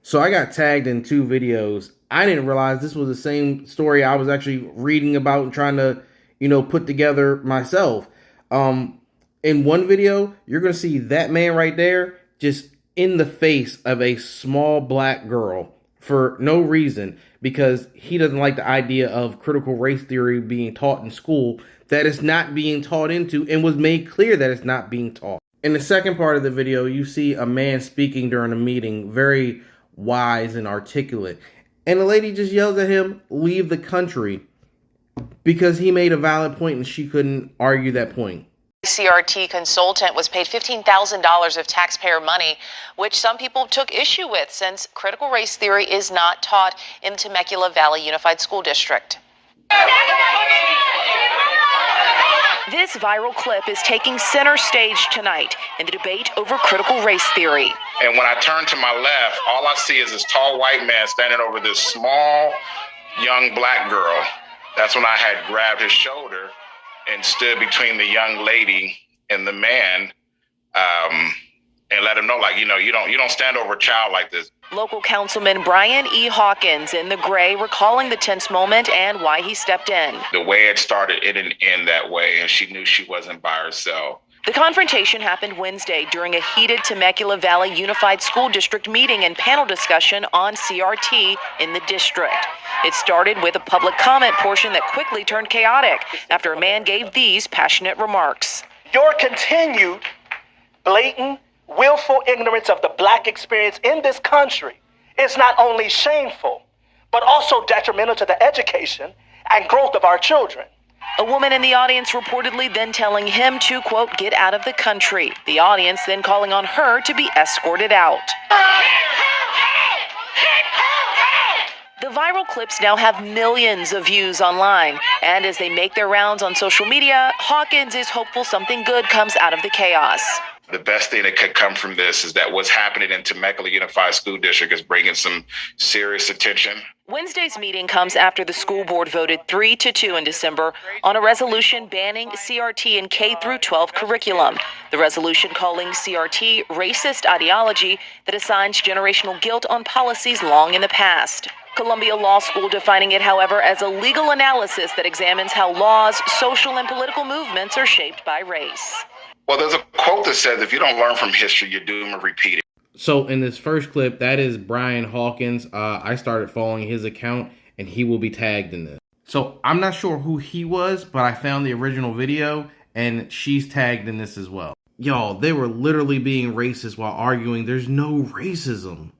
So I got tagged in two videos. I didn't realize this was the same story I was actually reading about and trying to, put together myself. Um, in one video, you're gonna see that man right there just in the face of a small black girl for no reason because he doesn't like the idea of critical race theory being taught in school that it's not being taught into and was made clear that it's not being taught. In the second part of the video, you see a man speaking during a meeting, very wise and articulate. And the lady just yells at him, leave the country, because he made a valid point and she couldn't argue that point. CRT consultant was paid $15,000 of taxpayer money, which some people took issue with since critical race theory is not taught in the Temecula Valley Unified School District. This viral clip is taking center stage tonight in the debate over critical race theory. And when I turn to my left, all I see is this tall white man standing over this small, young black girl. That's when I had grabbed his shoulder and stood between the young lady and the man, and let him know, like, you don't stand over a child like this. Local Councilman Brian E. Hawkins in the gray recalling the tense moment and why he stepped in. The way it started, it didn't end that way, and she knew she wasn't by herself. The confrontation happened Wednesday during a heated Temecula Valley Unified School District meeting and panel discussion on CRT in the district. It started with a public comment portion that quickly turned chaotic after a man gave these passionate remarks. Your continued, blatant, willful ignorance of the black experience in this country is not only shameful, but also detrimental to the education and growth of our children. A woman in the audience reportedly then telling him to, quote, get out of the country. The audience then calling on her to be escorted out. The viral clips now have millions of views online, and as they make their rounds on social media, Hawkins is hopeful something good comes out of the chaos. The best thing that could come from this is that what's happening in Temecula Unified School District is bringing some serious attention. Wednesday's meeting comes after the school board voted 3-2 in December on a resolution banning CRT in K-12 curriculum. The resolution calling CRT racist ideology that assigns generational guilt on policies long in the past. Columbia Law School defining it, however, as a legal analysis that examines how laws, social and political movements are shaped by race. Well, there's a quote that says, if you don't learn from history, you're doomed to repeat it. So in this first clip, that is Brian Hawkins. I started following his account, and he will be tagged in this. So I'm not sure who he was, but I found the original video, and she's tagged in this as well. Y'all, they were literally being racist while arguing there's no racism.